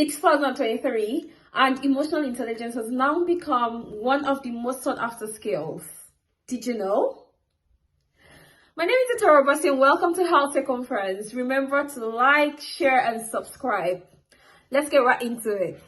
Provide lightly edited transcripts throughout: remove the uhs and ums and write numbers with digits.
It's 2023, and emotional intelligence has now become one of the most sought after skills. Did you know? My name is Itoro Basi, and welcome to Health Tech Conference. Remember to like, share, and subscribe. Let's get right into it.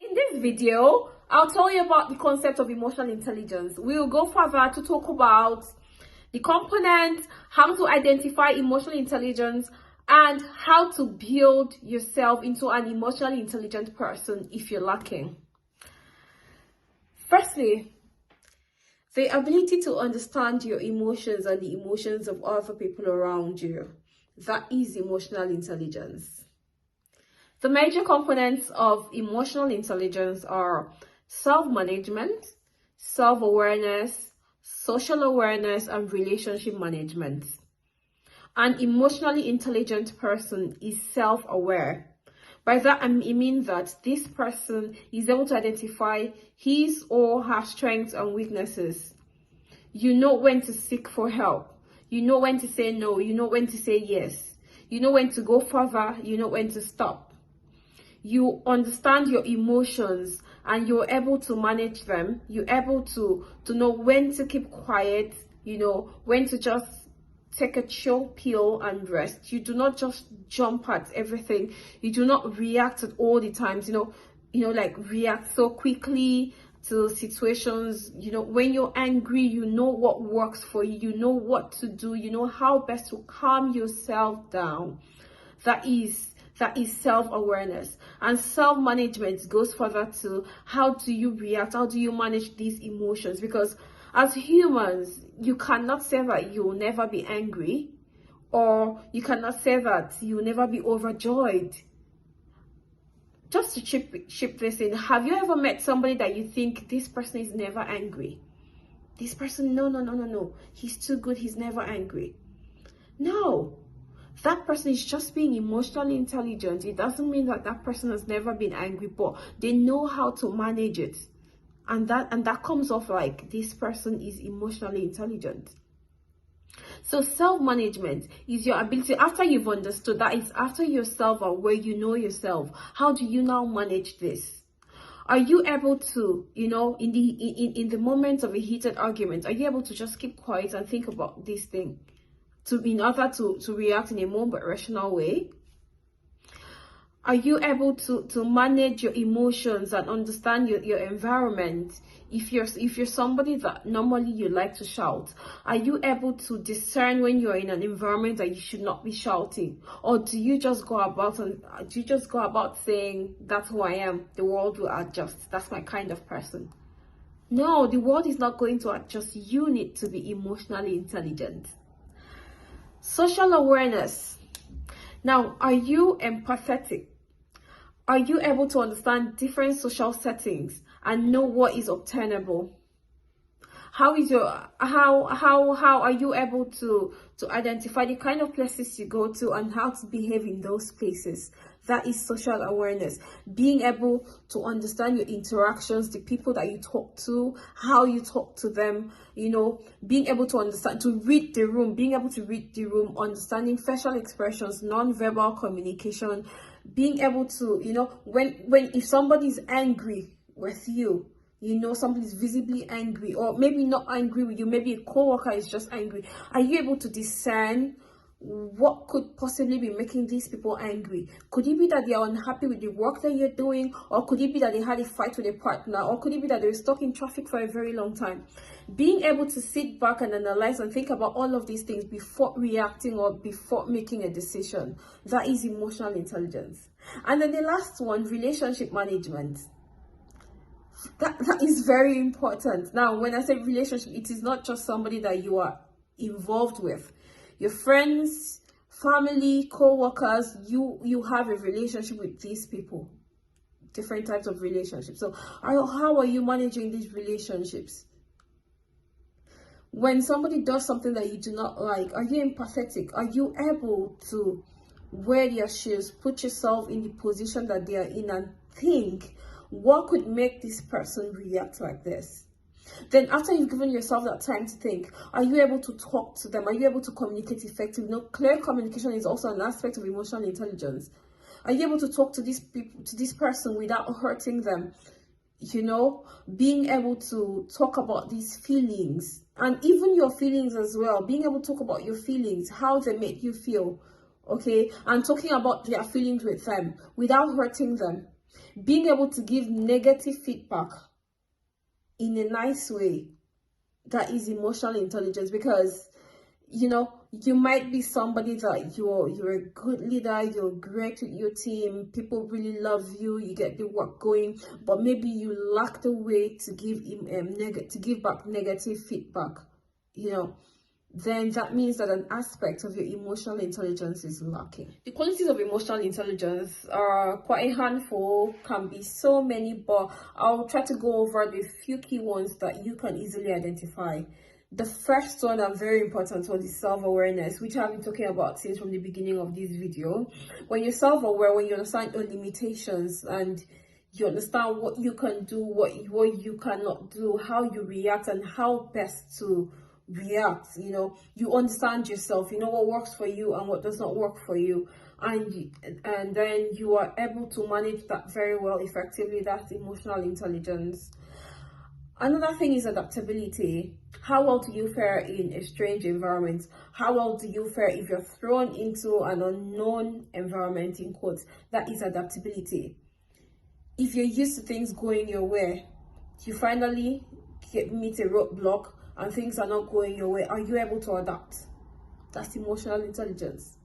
In this video, I'll tell you about the concept of emotional intelligence. We'll go further to talk about the components, how to identify emotional intelligence, and how to build yourself into an emotionally intelligent person if you're lacking. Firstly, the ability to understand your emotions and the emotions of other people around you. That is emotional intelligence. The major components of emotional intelligence are self-management, self-awareness, social awareness, and relationship management. An emotionally intelligent person is self-aware. By that, I mean that this person is able to identify his or her strengths and weaknesses. You know when to seek for help. You know when to say no. You know when to say yes. You know when to go further. You know when to stop. You understand your emotions and you're able to manage them. You're able to know when to keep quiet, when to just take a chill pill and rest. You do not just jump at everything. You do not react at all the times, like react so quickly to situations. When you're angry, you know what works for you. You know what to do. You know how best to calm yourself down. That is self-awareness. And self-management goes further to how do you react, how do you manage these emotions, because as humans you cannot say that you'll never be angry, or you cannot say that you'll never be overjoyed. Just to chip this in, have you ever met somebody that you think this person is never angry? This person, no, he's too good, he's never angry. No, that person is just being emotionally intelligent. It doesn't mean that that person has never been angry, but they know how to manage it. And that comes off like this person is emotionally intelligent. So self-management is your ability, after you've understood that, it's after you're self-aware, you know yourself. How do you now manage this? Are you able to, in the moments of a heated argument, are you able to just keep quiet and think about this thing in order to react in a more rational way? Are you able to manage your emotions and understand your environment? If you're somebody that normally you like to shout, are you able to discern when you're in an environment that you should not be shouting? Or do you just go about saying, that's who I am, the world will adjust, that's my kind of person? No, the world is not going to adjust. You need to be emotionally intelligent. Social awareness. Now, are you empathetic? Are you able to understand different social settings and know what is obtainable? How are you able to identify the kind of places you go to and how to behave in those places? That is social awareness. Being able to understand your interactions, the people that you talk to, how you talk to them, being able to understand, being able to read the room, understanding facial expressions, non-verbal communication, being able to, if somebody's angry with you, somebody's visibly angry, or maybe not angry with you, maybe a co-worker is just angry. Are you able to discern what could possibly be making these people angry? Could it be that they are unhappy with the work that you're doing, or could it be that they had a fight with a partner, or could it be that they were stuck in traffic for a very long time? Being able to sit back and analyze and think about all of these things before reacting or before making a decision, that is emotional intelligence. And then the last one, relationship management. That is very important. Now, when I say relationship, it is not just somebody that you are involved with. Your friends, family, co-workers, you have a relationship with these people. Different types of relationships. So how are you managing these relationships? When somebody does something that you do not like, are you empathetic? Are you able to wear their shoes, put yourself in the position that they are in, and think, what could make this person react like this? Then after you've given yourself that time to think, are you able to talk to them? Are you able to communicate effectively? Clear communication is also an aspect of emotional intelligence. Are you able to talk to these people, to this person without hurting them? Being able to talk about these feelings, and even your feelings as well, being able to talk about your feelings, how they make you feel, okay, and talking about their feelings with them without hurting them. Being able to give negative feedback in a nice way, that is emotional intelligence. Because you might be somebody that you're a good leader, you're great with your team, people really love you, you get the work going, but maybe you lack the way to give back negative feedback, then that means that an aspect of your emotional intelligence is lacking. The qualities of emotional intelligence are quite a handful, can be so many, but I'll try to go over the few key ones that you can easily identify. The first one, and very important one, is self-awareness, which I've been talking about since from the beginning of this video. When you're self-aware, when you understand your limitations and you understand what you can do, what you cannot do, how you react, and how best to react, you understand yourself, you know what works for you and what does not work for you, and then you are able to manage that very well, effectively. That's emotional intelligence. Another thing is adaptability. How well do you fare in a strange environment? How well do you fare if you're thrown into an unknown environment, in quotes? That is adaptability. If you're used to things going your way, you finally meet a roadblock and things are not going your way, are you able to adapt? That's emotional intelligence.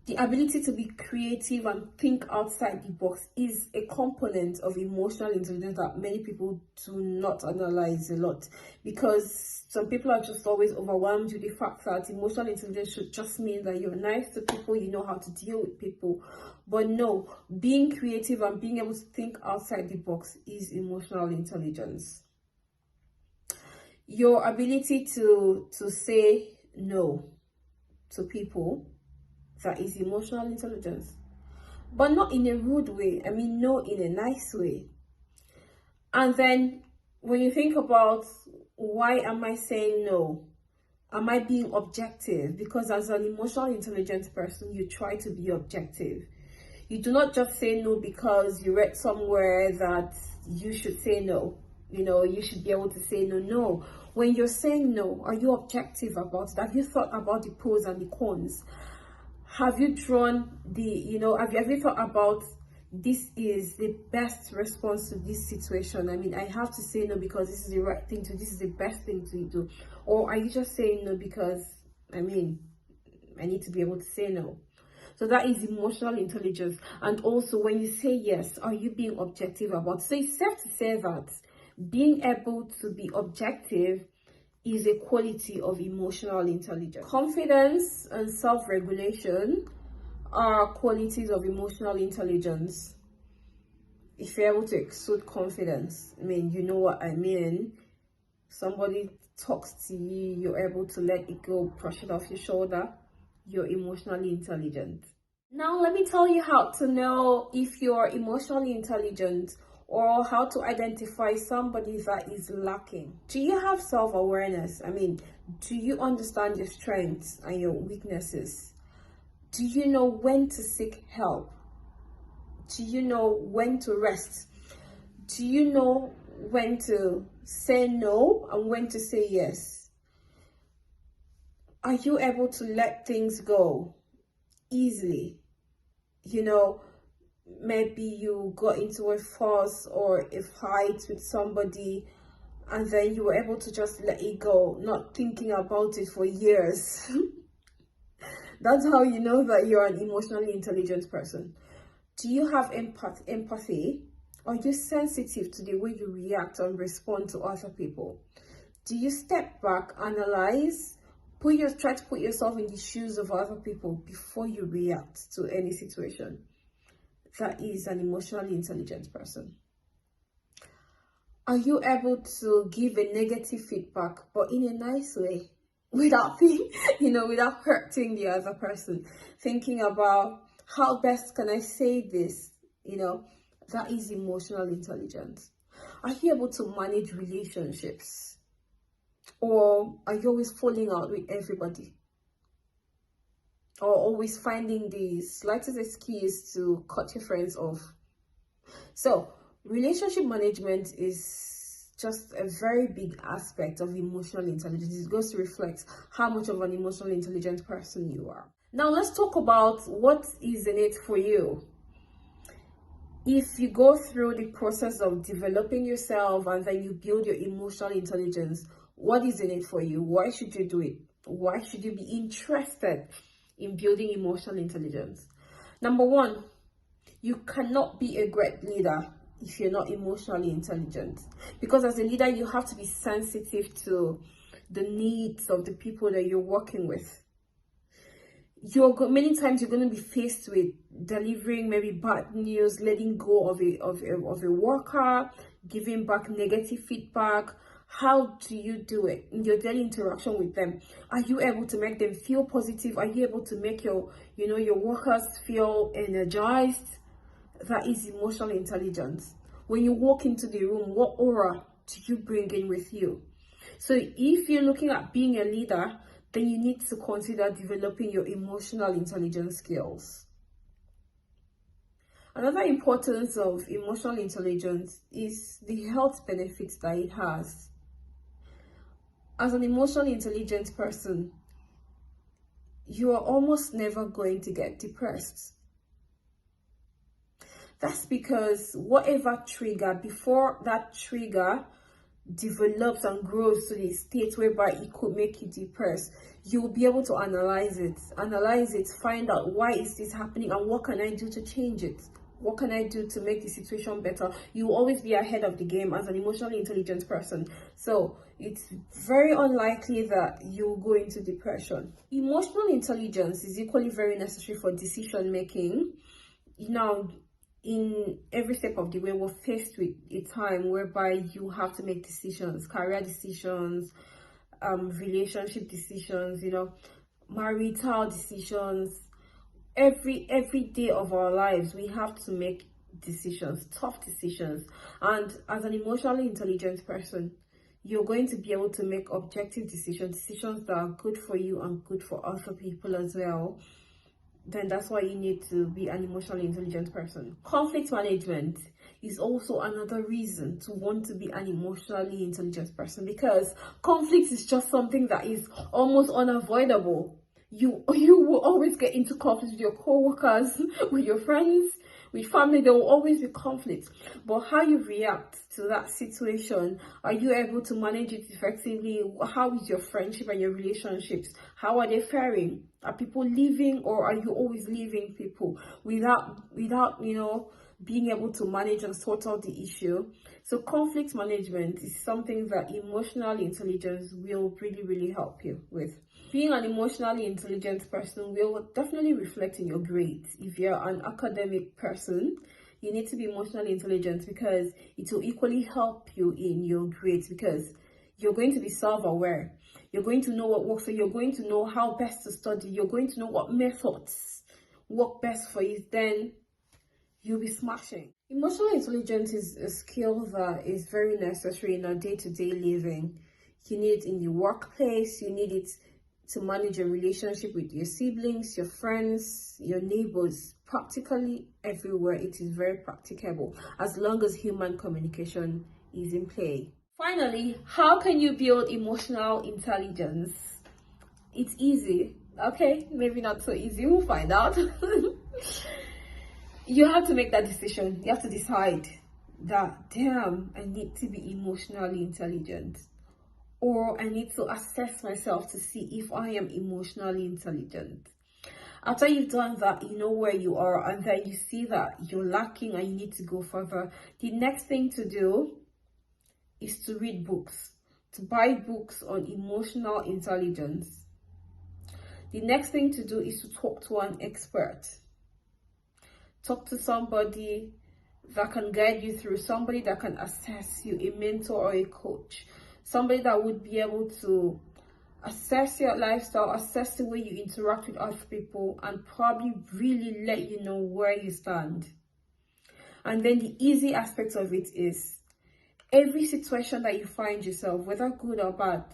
The ability to be creative and think outside the box is a component of emotional intelligence that many people do not analyze a lot, because some people are just always overwhelmed with the fact that emotional intelligence should just mean that you're nice to people, you know how to deal with people. But no, being creative and being able to think outside the box is emotional intelligence. Your ability to say no to people, that is emotional intelligence, but not in a rude way. I mean, no, in a nice way. And then when you think about, why am I saying no? Am I being objective? Because as an emotional intelligence person, you try to be objective. You do not just say no because you read somewhere that you should say no. You should be able to say no. No. When you're saying no, are you objective about it? Have you thought about the pros and the cons? Have you drawn have you thought about, this is the best response to this situation? I mean, I have to say no because this is the right thing to do, this is the best thing to do. Or are you just saying no because, I mean, I need to be able to say no? So that is emotional intelligence. And also, when you say yes, are you being objective about it? So it's safe to say that being able to be objective is a quality of emotional intelligence. Confidence and self-regulation are qualities of emotional intelligence. If you're able to exude confidence, I mean, you know what I mean. Somebody talks to you, you're able to let it go, brush it off your shoulder, you're emotionally intelligent. Now, let me tell you how to know if you're emotionally intelligent, or how to identify somebody that is lacking. Do you have self-awareness? I mean, do you understand your strengths and your weaknesses? Do you know when to seek help? Do you know when to rest? Do you know when to say no and when to say yes? Are you able to let things go easily? Maybe you got into a fuss or a fight with somebody, and then you were able to just let it go, not thinking about it for years. That's how you know that you're an emotionally intelligent person. Do you have empathy? Are you sensitive to the way you react and respond to other people? Do you step back, analyze, try to put yourself in the shoes of other people before you react to any situation? That is an emotionally intelligent person. Are you able to give a negative feedback, but in a nice way, without without hurting the other person? Thinking about, how best can I say this? That is emotional intelligence. Are you able to manage relationships? Or are you always falling out with everybody? Or always finding the slightest excuse to cut your friends off? So, relationship management is just a very big aspect of emotional intelligence. It goes to reflect how much of an emotionally intelligent person you are. Now, let's talk about what is in it for you. If you go through the process of developing yourself and then you build your emotional intelligence, what is in it for you? Why should you do it? Why should you be interested in building emotional intelligence? Number one, you cannot be a great leader if you're not emotionally intelligent. Because as a leader, you have to be sensitive to the needs of the people that you're working with. Many times you're going to be faced with delivering maybe bad news, letting go of a worker, giving back negative feedback. How do you do it in your daily interaction with them? Are you able to make them feel positive? Are you able to make your workers feel energized? That is emotional intelligence. When you walk into the room, what aura do you bring in with you? So if you're looking at being a leader, then you need to consider developing your emotional intelligence skills. Another importance of emotional intelligence is the health benefits that it has. As an emotionally intelligent person, you are almost never going to get depressed. That's because whatever trigger, before that trigger develops and grows to the state whereby it could make you depressed, you will be able to analyze it, find out why is this happening and what can I do to change it? What can I do to make the situation better? You will always be ahead of the game as an emotionally intelligent person. So it's very unlikely that you'll go into depression. Emotional intelligence is equally very necessary for decision making. Now, in every step of the way, we're faced with a time whereby you have to make decisions, career decisions, relationship decisions, marital decisions. Every day of our lives, we have to make decisions, tough decisions. And as an emotionally intelligent person, you're going to be able to make objective decisions that are good for you and good for other people as well. Then that's why you need to be an emotionally intelligent person. Conflict management is also another reason to want to be an emotionally intelligent person, because conflict is just something that is almost unavoidable. You will always get into conflict with your co-workers, with your friends, with family. There will always be conflict. But how you react to that situation, are you able to manage it effectively? How is your friendship and your relationships? How are they faring? Are people leaving, or are you always leaving people without being able to manage and sort out the issue? So conflict management is something that emotional intelligence will really, really help you with. Being an emotionally intelligent person will definitely reflect in your grades. If you're an academic person, you need to be emotionally intelligent, because it will equally help you in your grades, because you're going to be self-aware. You're going to know what works, so you're going to know how best to study. You're going to know what methods work best for you. Then you'll be smashing. Emotional intelligence is a skill that is very necessary in our day-to-day living. You need it in your workplace. You need it to manage your relationship with your siblings, your friends, your neighbors. Practically everywhere, it is very practicable as long as human communication is in play. Finally, how can you build emotional intelligence? It's easy. Okay, maybe not so easy. We'll find out. You have to make that decision. You have to decide that, damn, I need to be emotionally intelligent. Or I need to assess myself to see if I am emotionally intelligent. After you've done that, you know where you are, and then you see that you're lacking and you need to go further. The next thing to do is to read books, to buy books on emotional intelligence. The next thing to do is to talk to an expert. Talk to somebody that can guide you through, somebody that can assess you, a mentor or a coach, somebody that would be able to assess your lifestyle, assess the way you interact with other people, and probably really let you know where you stand. And then the easy aspect of it is Every situation that you find yourself, whether good or bad,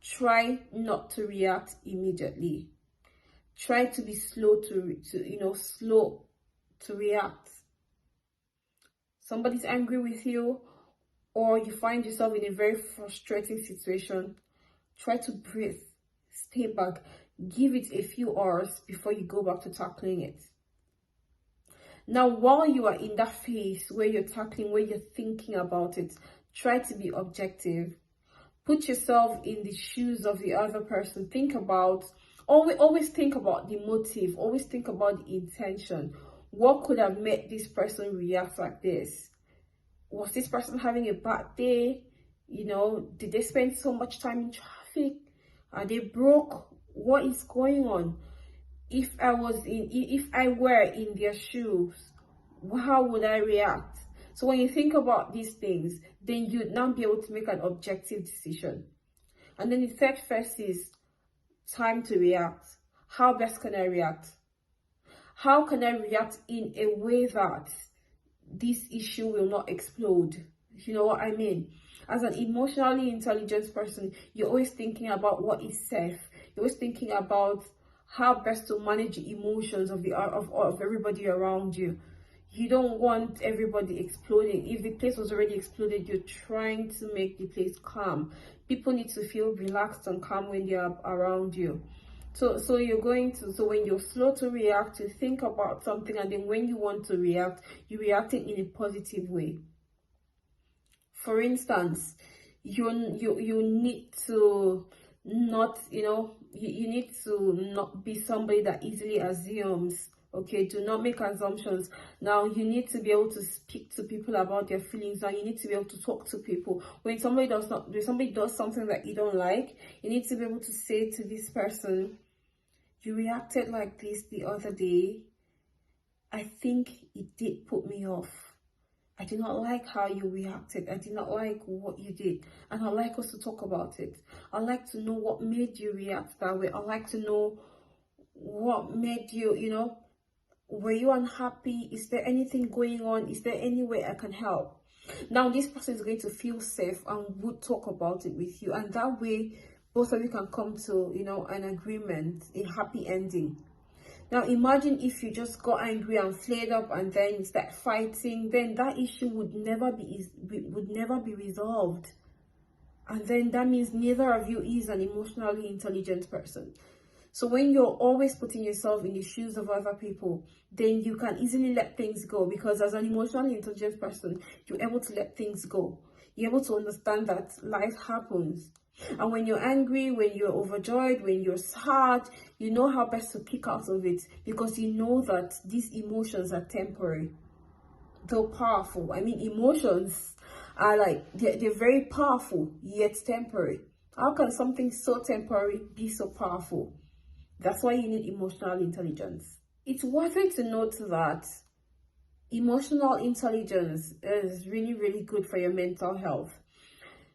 try not to react immediately. Try to be slow slow to react. Somebody's angry with you, or you find yourself in a very frustrating situation, try to breathe, stay back, give it a few hours before you go back to tackling it. Now, while you are in that phase where you're tackling, where you're thinking about it, try to be objective. Put yourself in the shoes of the other person. Think about, always think about the motive, always think about the intention. What could have made this person react like this? Was this person having a bad day? Did they spend so much time in traffic? Are they broke? What is going on? If I were in their shoes, how would I react? So when you think about these things, then you'd now be able to make an objective decision. And then the third phase is time to react. How best can I react? How can I react in a way that this issue will not explode? You know what I mean? As an emotionally intelligent person, you're always thinking about what is safe. You're always thinking about how best to manage the emotions of everybody around you. You don't want everybody exploding. If the place was already exploded, you're trying to make the place calm. People need to feel relaxed and calm when they are around you. So when you're slow to react, to think about something, and then when you want to react, you're reacting in a positive way. For instance, you need to not, you need to not be somebody that easily assumes. Okay, do not make assumptions. Now, you need to be able to speak to people about their feelings. Now, you need to be able to talk to people. When somebody does something that you don't like, you need to be able to say to this person, you reacted like this the other day. I think it did put me off. I did not like how you reacted. I did not like what you did. And I'd like us to talk about it. I'd like to know what made you react that way. I'd like to know what made you, were you unhappy? Is there anything going on? Is there any way I can help? Now, this person is going to feel safe and would talk about it with you. And that way, both of you can come to, an agreement, a happy ending. Now, imagine if you just got angry and flared up and then start fighting, then that issue would never be resolved. And then that means neither of you is an emotionally intelligent person. So when you're always putting yourself in the shoes of other people, then you can easily let things go, because as an emotionally intelligent person, you're able to let things go. You're able to understand that life happens. And when you're angry, when you're overjoyed, when you're sad, you know how best to kick out of it, because you know that these emotions are temporary, though powerful. I mean, emotions are they're very powerful, yet temporary. How can something so temporary be so powerful? That's why you need emotional intelligence. It's worth it to note that emotional intelligence is really, really good for your mental health.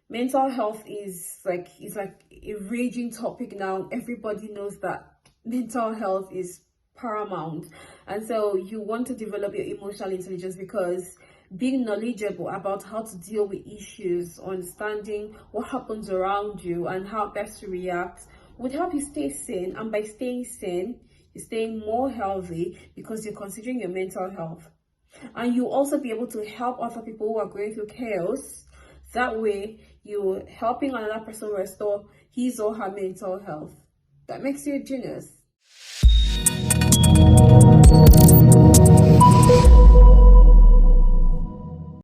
Mental health is like a raging topic now. Everybody knows that mental health is paramount, and so you want to develop your emotional intelligence, because being knowledgeable about how to deal with issues, understanding what happens around you and how best to react, would help you stay sane. And by staying sane, you're staying more healthy, because you're considering your mental health. And you'll also be able to help other people who are going through chaos. That way, you're helping another person restore his or her mental health. That makes you a genius.